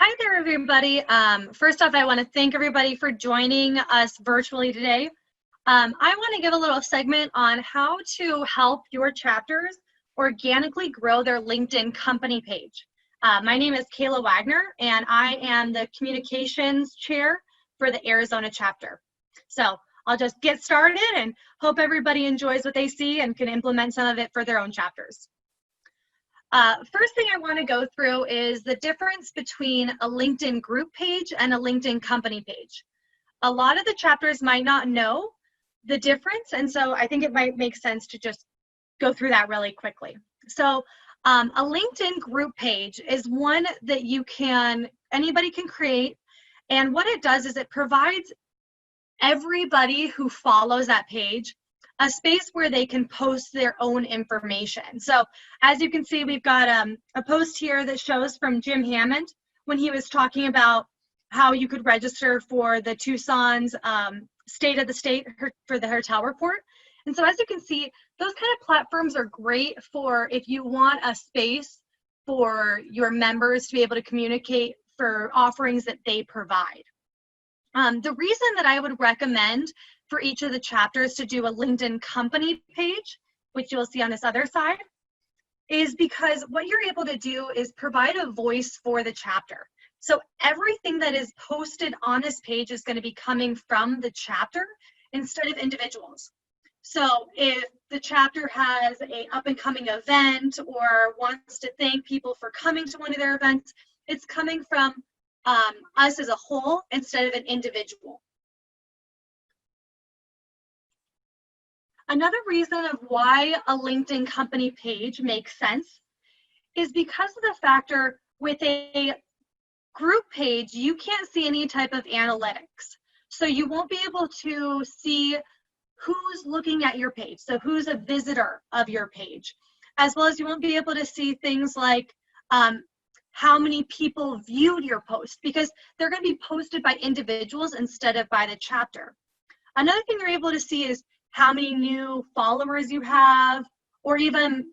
Hi there, everybody. First off, I want to thank everybody for joining us virtually today. I want to give a little segment on how to help your chapters organically grow their LinkedIn company page. My name is Kayla Wagner, and I am the communications chair for the Arizona chapter. So I'll just get started and hope everybody enjoys what they see and can implement some of it for their own chapters. First thing I want to go through is the difference between a LinkedIn group page and a LinkedIn company page. A lot of the chapters might not know the difference, and so I think it might make sense to just go through that really quickly. So a LinkedIn group page is one that anybody can create, and what it does is it provides everybody who follows that page a space where they can post their own information. So as you can see, we've got a post here that shows from Jim Hammond when he was talking about how you could register for the Tucson's State of the State for the hotel report. And so as you can see, those kind of platforms are great for if you want a space for your members to be able to communicate for offerings that they provide. The reason that I would recommend for each of the chapters to do a LinkedIn company page, which you'll see on this other side, is because what you're able to do is provide a voice for the chapter. So everything that is posted on this page is going to be coming from the chapter instead of individuals. So if the chapter has an up-and-coming event or wants to thank people for coming to one of their events, it's coming from us as a whole instead of an individual. Another reason of why a LinkedIn company page makes sense is because of the factor with a group page, you can't see any type of analytics. So you won't be able to see who's looking at your page, so who's a visitor of your page, as well as you won't be able to see things like how many people viewed your post, because they're going to be posted by individuals instead of by the chapter. Another thing you're able to see is how many new followers you have, or even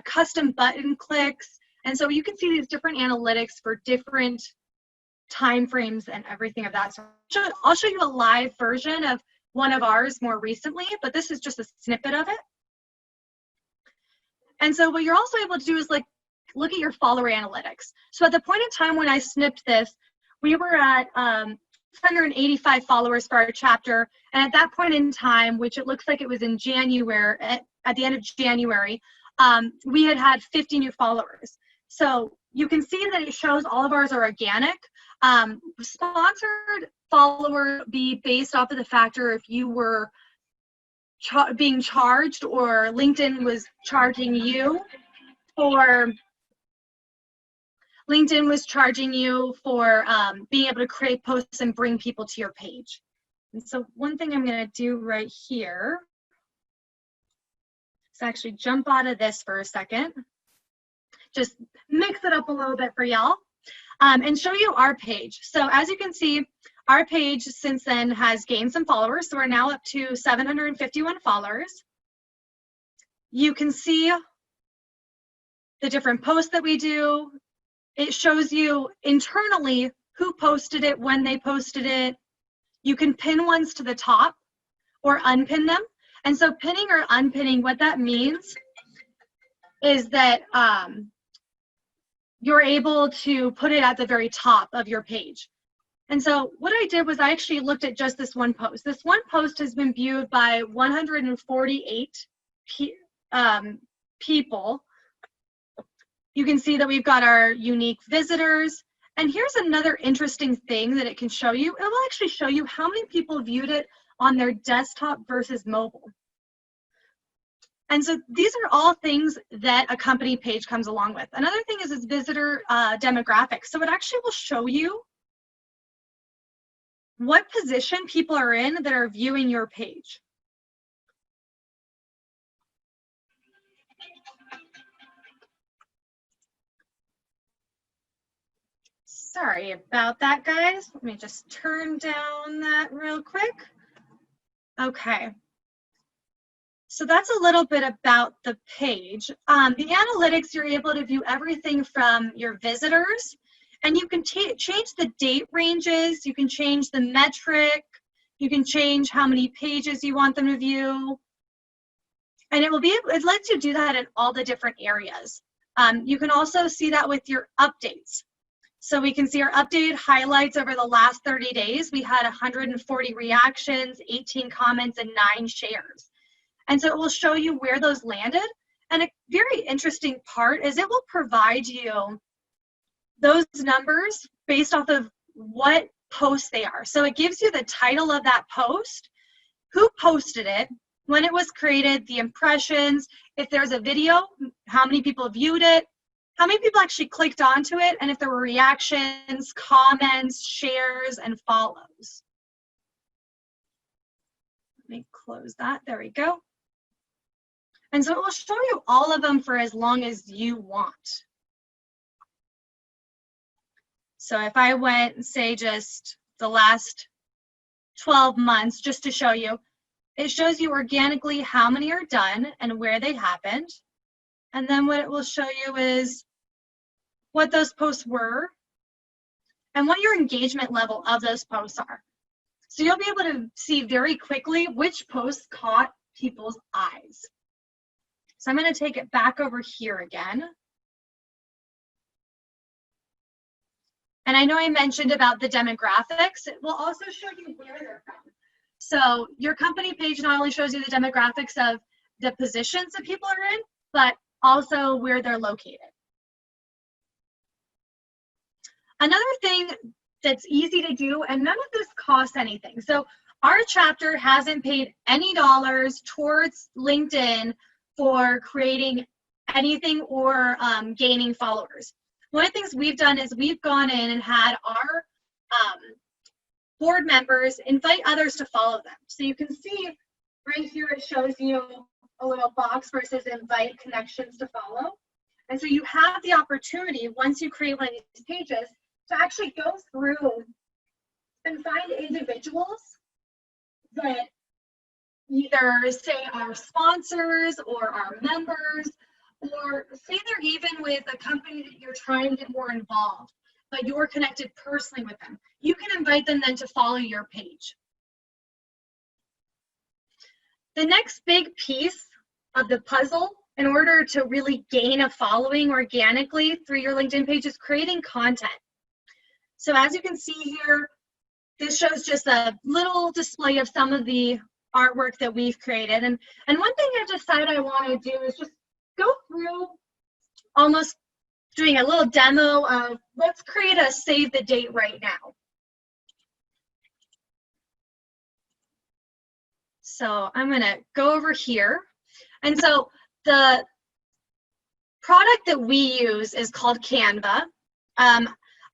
custom button clicks. And so you can see these different analytics for different time frames and everything of that sort. I'll show you a live version of one of ours more recently, but this is just a snippet of it. And so what you're also able to do is look at your follower analytics. So at the point in time when I snipped this, we were at 185 followers for our chapter, and at that point in time, which it looks like it was in January, at the end of January, we had 50 new followers. So you can see that it shows all of ours are organic. Sponsored follower be based off of the factor if you were being charged or LinkedIn was charging you for being able to create posts and bring people to your page. And so one thing I'm going to do right here is actually jump out of this for a second, just mix it up a little bit for y'all, and show you our page. So as you can see, our page since then has gained some followers. So we're now up to 751 followers. You can see the different posts that we do. It shows you internally who posted it, when they posted it. You can pin ones to the top or unpin them. And so pinning or unpinning, what that means is that you're able to put it at the very top of your page. And so what I did was I actually looked at just this one post. This one post has been viewed by 148 people. You can see that we've got our unique visitors. And here's another interesting thing that it can show you. It will actually show you how many people viewed it on their desktop versus mobile. And so these are all things that a company page comes along with. Another thing is visitor demographics. So it actually will show you what position people are in that are viewing your page. Sorry about that, guys. Let me just turn down that real quick. Okay. So that's a little bit about the page. The analytics, you're able to view everything from your visitors And you can change the date ranges, you can change the metric, you can change how many pages you want them to view. And it lets you do that in all the different areas. You can also see that with your updates. So we can see our updated highlights over the last 30 days. We had 140 reactions, 18 comments, and 9 shares. And so it will show you where those landed. And a very interesting part is it will provide you those numbers based off of what posts they are. So it gives you the title of that post, who posted it, when it was created, the impressions, if there's a video, how many people viewed it, how many people actually clicked onto it, and if there were reactions, comments, shares, and follows. Let me close that. There we go. And so it will show you all of them for as long as you want. So if I went and say just the last 12 months, just to show you, it shows you organically how many are done and where they happened. And then what it will show you is what those posts were and what your engagement level of those posts are. So you'll be able to see very quickly which posts caught people's eyes. So I'm going to take it back over here again. And I know I mentioned about the demographics. It will also show you where they're from. So your company page not only shows you the demographics of the positions that people are in, but also where they're located. Another thing that's easy to do, and none of this costs anything. So our chapter hasn't paid any dollars towards LinkedIn for creating anything or gaining followers. One of the things we've done is we've gone in and had our board members invite others to follow them. So you can see right here, it shows you a little box versus invite connections to follow. And so you have the opportunity, once you create one of these pages, to actually go through and find individuals that either say are sponsors or are members, or say they're even with a company that you're trying to get more involved, but you're connected personally with them. You can invite them then to follow your page. The next big piece of the puzzle in order to really gain a following organically through your LinkedIn page is creating content. So as you can see here, this shows just a little display of some of the artwork that we've created. And one thing I've decided I want to do is just go through almost doing a little demo of, let's create a save the date right now. So I'm going to go over here. And so the product that we use is called Canva.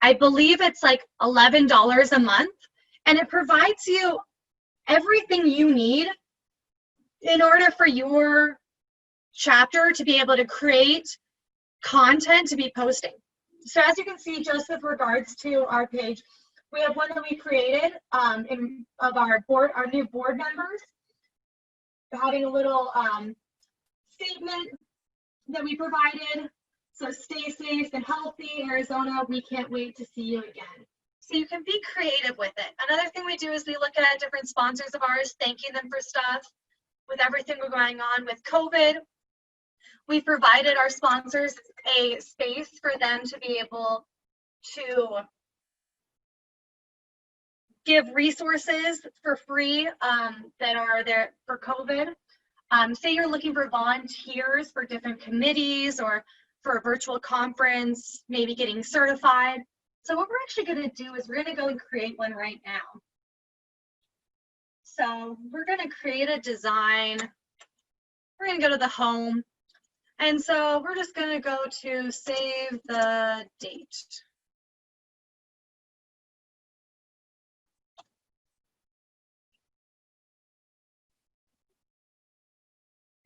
I believe it's like $11 a month, and it provides you everything you need in order for your chapter to be able to create content to be posting. So as you can see, just with regards to our page, we have one that we created of our new board members, having a little statement that we provided. So stay safe and healthy, Arizona. We can't wait to see you again. So you can be creative with it. Another thing we do is we look at different sponsors of ours, thanking them for stuff. With everything we're going on with COVID, we provided our sponsors a space for them to be able to give resources for free that are there for COVID. Say you're looking for volunteers for different committees or for a virtual conference, maybe getting certified. So what we're actually going to do is we're going to go and create one right now. So we're going to create a design. We're going to go to the home. And so we're just going to go to save the date.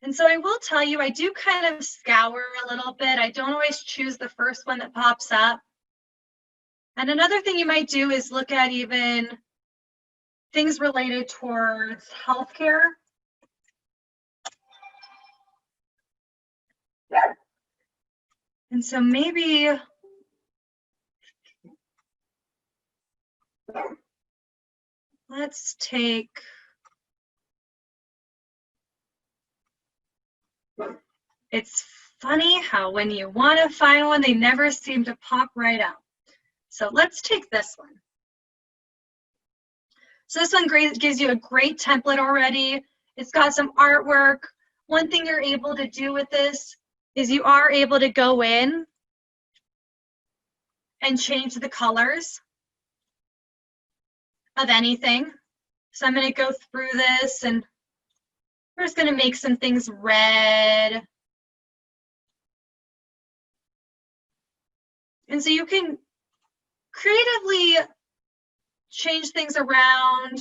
And so I will tell you, I do kind of scour a little bit. I don't always choose the first one that pops up. And another thing you might do is look at even things related towards healthcare. And so maybe Let's take, it's funny how when you want to find one, they never seem to pop right out. So let's take this one. So this one gives you a great template already. It's got some artwork. One thing you're able to do with this is you are able to go in and change the colors of anything. So I'm going to go through this and we're just going to make some things red. And so you can creatively change things around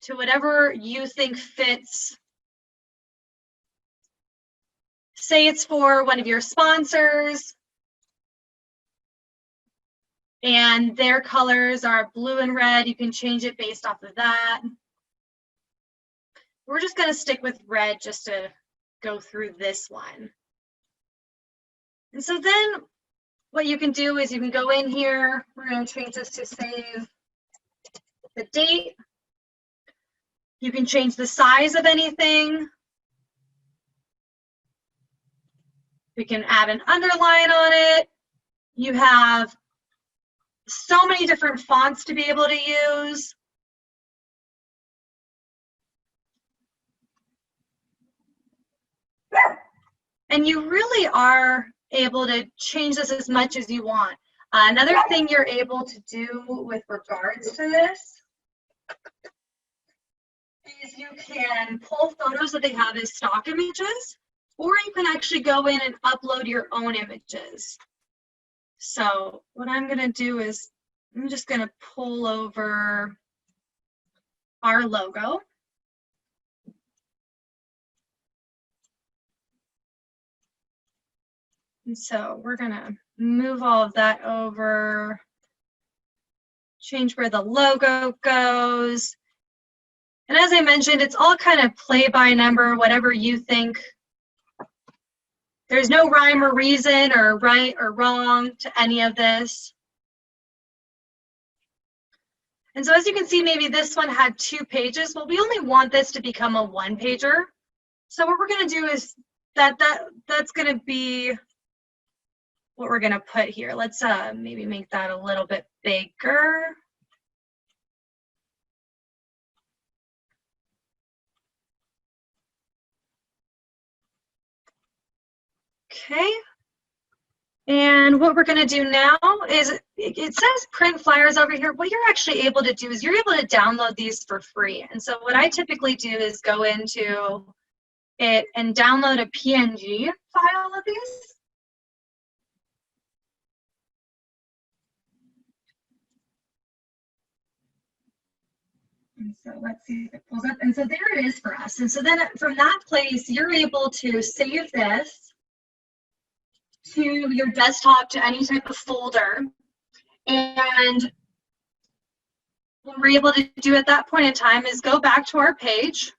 to whatever you think fits. Say it's for one of your sponsors and their colors are blue and red. You can change it based off of that. We're just going to stick with red just to go through this one. And so then what you can do is you can go in here. We're going to change this to save the date. You can change the size of anything. We can add an underline on it. You have so many different fonts to be able to use. And you really are able to change this as much as you want. Another thing you're able to do with regards to this is you can pull photos that they have as stock images, or you can actually go in and upload your own images. So what I'm going to do is I'm just going to pull over our logo. And so we're going to move all of that over, change where the logo goes. And as I mentioned, it's all kind of play by number, whatever you think. There's no rhyme or reason or right or wrong to any of this. And so as you can see, maybe this one had 2 pages. Well, we only want this to become a 1-pager. So what we're going to do is that's going to be what we're going to put here. Let's maybe make that a little bit bigger. Okay. And what we're going to do now is, it says print flyers over here. What you're actually able to do is you're able to download these for free. And so what I typically do is go into it and download a PNG file of these. And so let's see if it pulls up. And so there it is for us. And so then from that place, you're able to save this to your desktop, to any type of folder. And what we're able to do at that point in time is go back to our page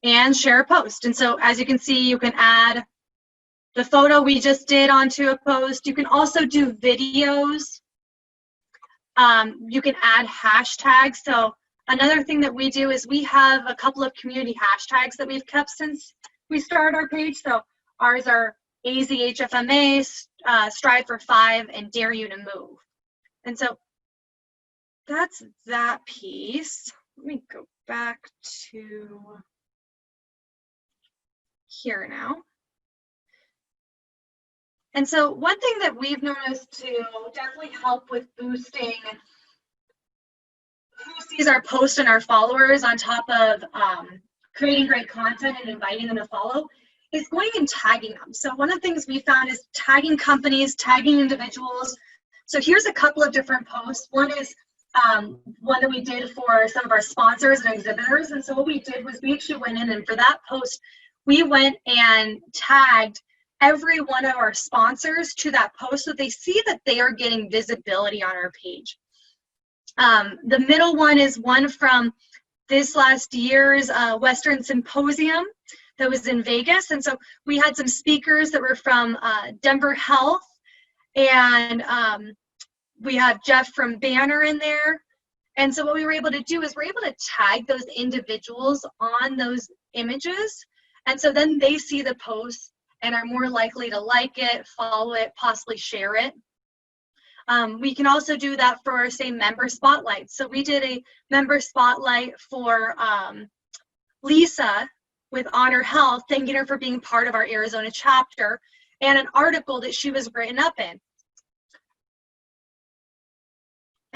and share a post. And so as you can see, you can add the photo we just did onto a post. You can also do videos. You can add hashtags. So another thing that we do is we have a couple of community hashtags that we've kept since we started our page. So ours are AZHFMA, Strive for 5, and Dare You to Move. And so that's that piece. Let me go back to here now. And so one thing that we've noticed to definitely help with boosting who sees our posts and our followers on top of creating great content and inviting them to follow is going and tagging them. So one of the things we found is tagging companies, tagging individuals. So here's a couple of different posts. One is one that we did for some of our sponsors and exhibitors. And so what we did was we actually went in, and for that post, we went and tagged every one of our sponsors to that post so they see that they are getting visibility on our page. The middle one is one from this last year's Western Symposium that was in Vegas. And so we had some speakers that were from Denver Health and We have Jeff from Banner in there. And so what we were able to do is we're able to tag those individuals on those images. And so then they see the post and are more likely to like it, follow it, possibly share it. We can also do that for, say, member spotlights. So we did a member spotlight for Lisa with Honor Health, thanking her for being part of our Arizona chapter, and an article that she was written up in.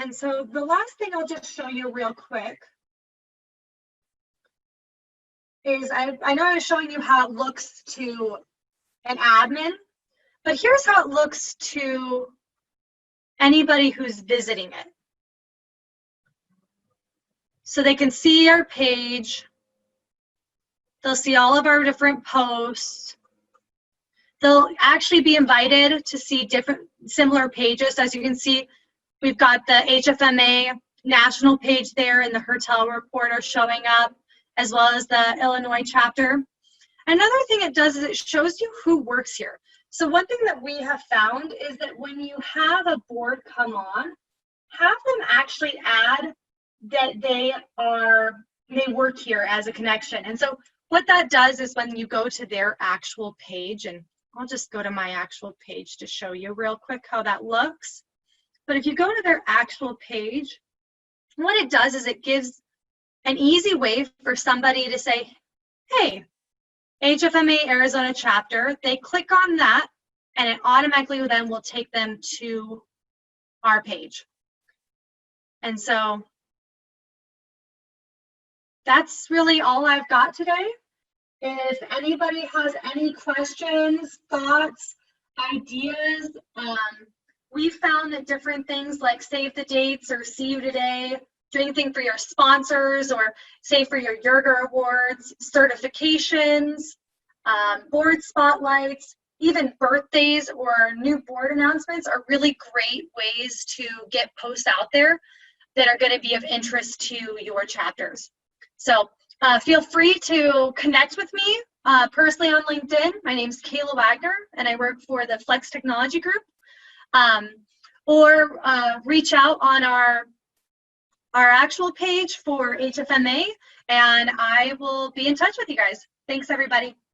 And so the last thing I'll just show you real quick is I know I was showing you how it looks to an admin, but here's how it looks to anybody who's visiting it. So they can see our page. They'll see all of our different posts. They'll actually be invited to see different similar pages. As you can see, we've got the HFMA national page there, and the Hertel reporter showing up, as well as the Illinois chapter. Another thing it does is it shows you who works here. So one thing that we have found is that when you have a board come on, have them actually add that they work here as a connection. And so what that does is when you go to their actual page, and I'll just go to my actual page to show you real quick how that looks. But if you go to their actual page, what it does is it gives an easy way for somebody to say, hey, HFMA Arizona chapter. They click on that, and it automatically then will take them to our page. And so that's really all I've got today. If anybody has any questions, thoughts, ideas, we found that different things like save the dates or see you today, do anything for your sponsors, or say for your Yerger Awards, certifications, board spotlights, even birthdays or new board announcements are really great ways to get posts out there that are going to be of interest to your chapters. So feel free to connect with me personally on LinkedIn. My name is Kayla Wagner, and I work for the Flex Technology Group. Or reach out on our actual page for HFMA, and I will be in touch with you guys. Thanks, everybody.